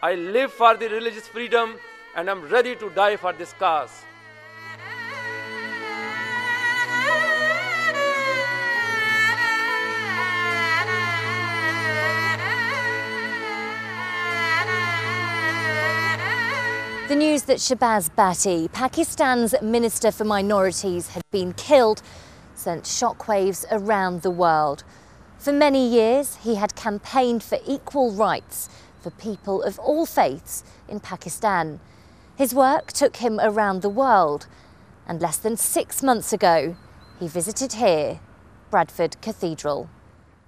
I live for the religious freedom and I'm ready to die for this cause. The news that Shahbaz Bhatti, Pakistan's Minister for Minorities, had been killed sent shockwaves around the world. For many years, he had campaigned for equal rights for people of all faiths in Pakistan. His work took him around the world, and less than 6 months ago, he visited here, Bradford Cathedral.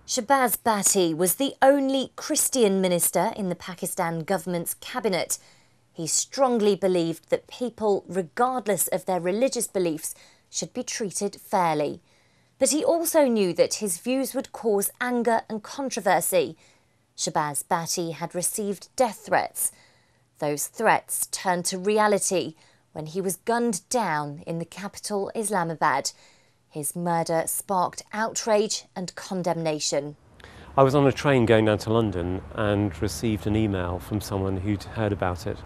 Shahbaz Bhatti was the only Christian minister in the Pakistan government's cabinet. He strongly believed that people, regardless of their religious beliefs, should be treated fairly. But he also knew that his views would cause anger and controversy. Shahbaz Bhatti had received death threats. Those threats turned to reality when he was gunned down in the capital, Islamabad. His murder sparked outrage and condemnation. I was on a train going down to London and received an email from someone who'd heard about it,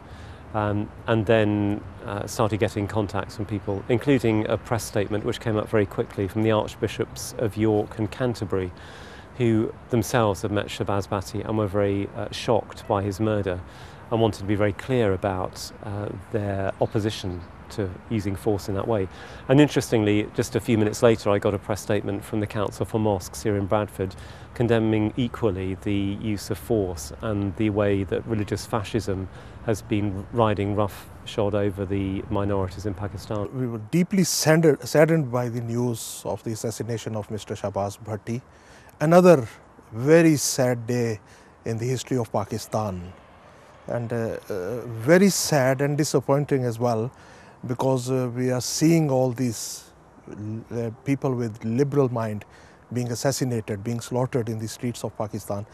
and then started getting contacts from people, including a press statement which came up very quickly from the Archbishops of York and Canterbury, who themselves had met Shahbaz Bhatti and were very shocked by his murder and wanted to be very clear about their opposition to using force in that way. And interestingly, just a few minutes later, I got a press statement from the Council for Mosques here in Bradford condemning equally the use of force and the way that religious fascism has been riding roughshod over the minorities in Pakistan. We were deeply saddened by the news of the assassination of Mr. Shahbaz Bhatti. Another very sad day in the history of Pakistan, and very sad and disappointing as well, because we are seeing all these people with liberal mind being assassinated, being slaughtered in the streets of Pakistan,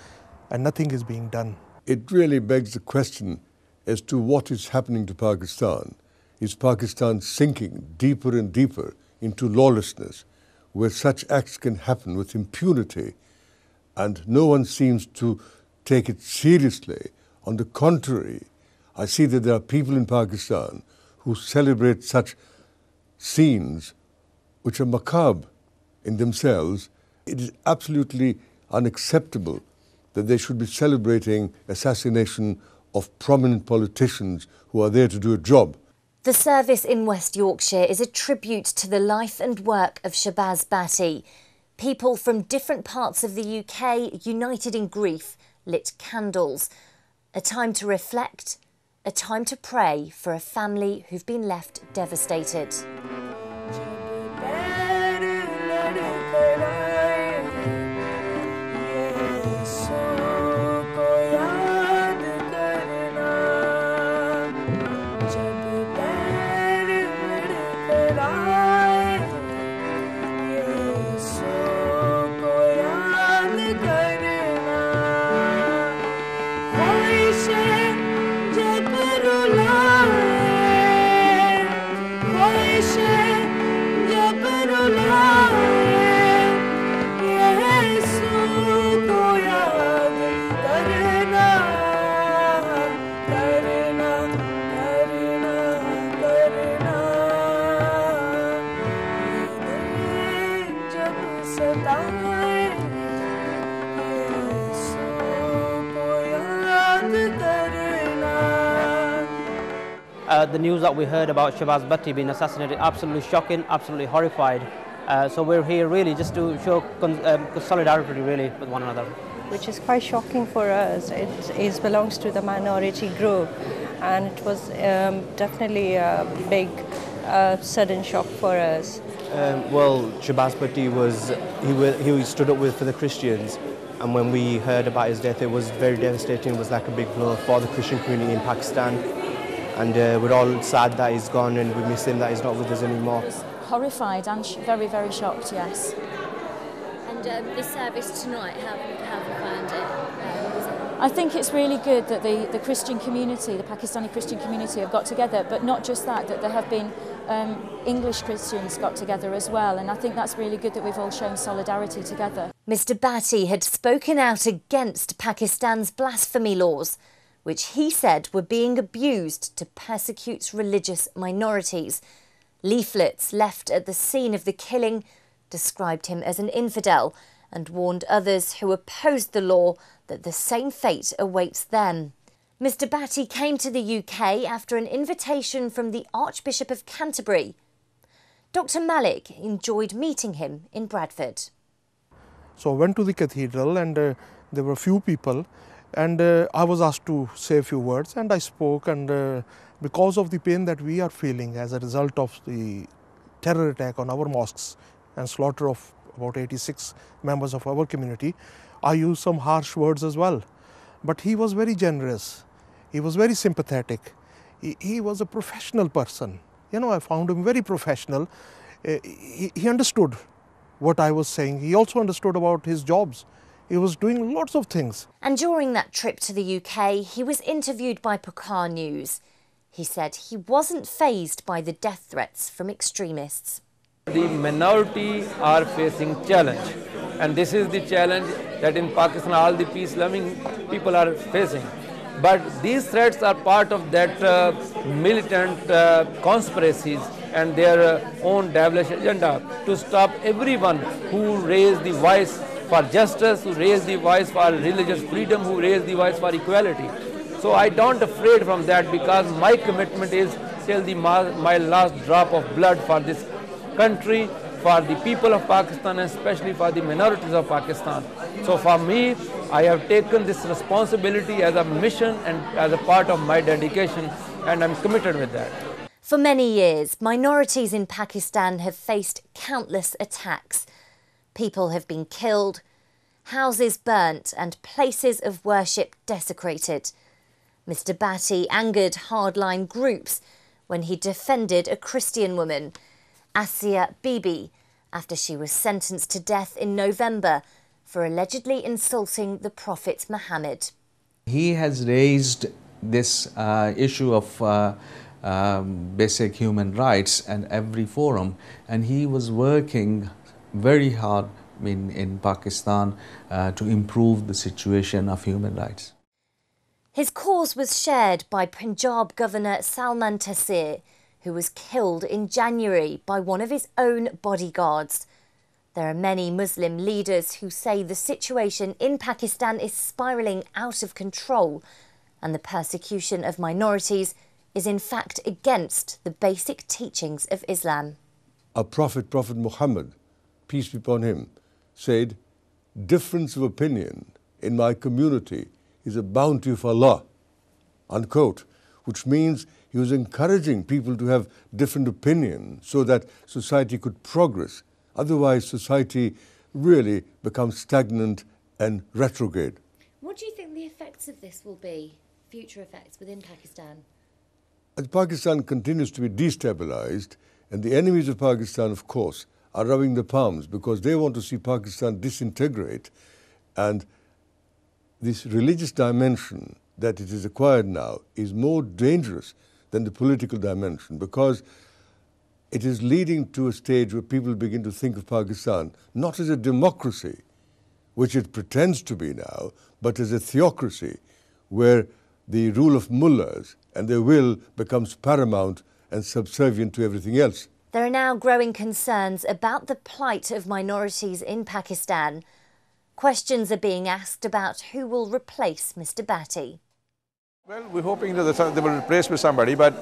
and nothing is being done. It really begs the question as to what is happening to Pakistan. Is Pakistan sinking deeper and deeper into lawlessness, where such acts can happen with impunity, and no one seems to take it seriously? On the contrary, I see that there are people in Pakistan who celebrate such scenes which are macabre in themselves. It is absolutely unacceptable that they should be celebrating assassination of prominent politicians who are there to do a job. The service in West Yorkshire is a tribute to the life and work of Shahbaz Bhatti. People from different parts of the UK, united in grief, lit candles. A time to reflect, a time to pray for a family who've been left devastated. The news that we heard about Shahbaz Bhatti being assassinated, absolutely shocking, absolutely horrified. So we're here really just to show solidarity really with one another. Which is quite shocking for us. It belongs to the minority group, and it was definitely a big sudden shock for us. Well, Shahbaz Bhatti he stood up for the Christians, and when we heard about his death, it was very devastating. It was like a big blow for the Christian community in Pakistan. And we're all sad that he's gone, and we miss him, that he's not with us anymore. Horrified and very, very shocked, yes. And this service tonight, how have you found it? I think it's really good that the Christian community, the Pakistani Christian community, have got together, but not just that, that there have been English Christians got together as well, and I think that's really good that we've all shown solidarity together. Mr. Bhatti had spoken out against Pakistan's blasphemy laws, which he said were being abused to persecute religious minorities. Leaflets left at the scene of the killing described him as an infidel and warned others who opposed the law that the same fate awaits them. Mr. Bhatti came to the UK after an invitation from the Archbishop of Canterbury. Dr. Malik enjoyed meeting him in Bradford. So I went to the cathedral, and there were a few people, and I was asked to say a few words, and I spoke, and because of the pain that we are feeling as a result of the terror attack on our mosques and slaughter of about 86 members of our community, I used some harsh words as well. But he was very generous. He was very sympathetic. He was a professional person. You know, I found him very professional. He understood what I was saying. He also understood about his jobs. He was doing lots of things. And during that trip to the UK, he was interviewed by Pukaar News. He said he wasn't fazed by the death threats from extremists. The minority are facing challenge, and this is the challenge that in Pakistan all the peace-loving people are facing. But these threats are part of that militant conspiracies and their own devilish agenda to stop everyone who raise the voice for justice, who raise the voice for religious freedom, who raise the voice for equality. So I don't afraid from that, because my commitment is till my last drop of blood for this country, for the people of Pakistan, and especially for the minorities of Pakistan. So for me, I have taken this responsibility as a mission and as a part of my dedication, and I'm committed with that. For many years, minorities in Pakistan have faced countless attacks. People have been killed, houses burnt, and places of worship desecrated. Mr. Bhatti angered hardline groups when he defended a Christian woman, Asiya Bibi, after she was sentenced to death in November for allegedly insulting the Prophet Muhammad. He has raised this issue of basic human rights at every forum, and he was working very hard in Pakistan to improve the situation of human rights. His cause was shared by Punjab Governor Salman Taseer, who was killed in January by one of his own bodyguards. There are many Muslim leaders who say the situation in Pakistan is spiralling out of control, and the persecution of minorities is in fact against the basic teachings of Islam. Our Prophet Muhammad, peace be upon him, said, "Difference of opinion in my community is a bounty of Allah," unquote, which means he was encouraging people to have different opinions so that society could progress. Otherwise, society really becomes stagnant and retrograde. What do you think the effects of this will be, future effects within Pakistan? As Pakistan continues to be destabilized, and the enemies of Pakistan, of course, are rubbing their palms because they want to see Pakistan disintegrate, and this religious dimension that it has acquired now is more dangerous than the political dimension, because it is leading to a stage where people begin to think of Pakistan not as a democracy, which it pretends to be now, but as a theocracy where the rule of mullahs and their will becomes paramount and subservient to everything else. There are now growing concerns about the plight of minorities in Pakistan. Questions are being asked about who will replace Mr. Bhatti. Well, we're hoping that they will replace with somebody, but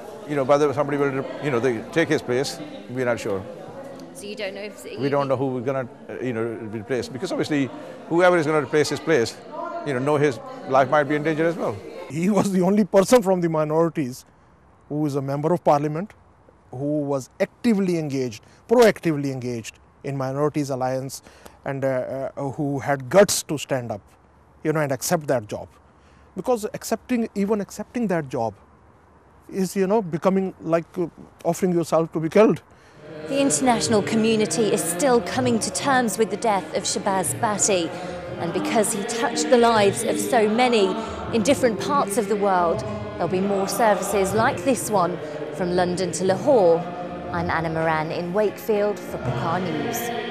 whether somebody will, they take his place, we're not sure. So you don't know if we don't know who we're going to, replace, because obviously whoever is going to replace his place, his life might be in danger as well. He was the only person from the minorities who is a member of parliament, who was actively engaged, proactively engaged in Minorities Alliance, and who had guts to stand up, and accept that job. Because even accepting that job is, becoming like offering yourself to be killed. The international community is still coming to terms with the death of Shahbaz Bhatti, and because he touched the lives of so many in different parts of the world, there'll be more services like this one from London to Lahore. I'm Anna Moran in Wakefield for Pukaar News.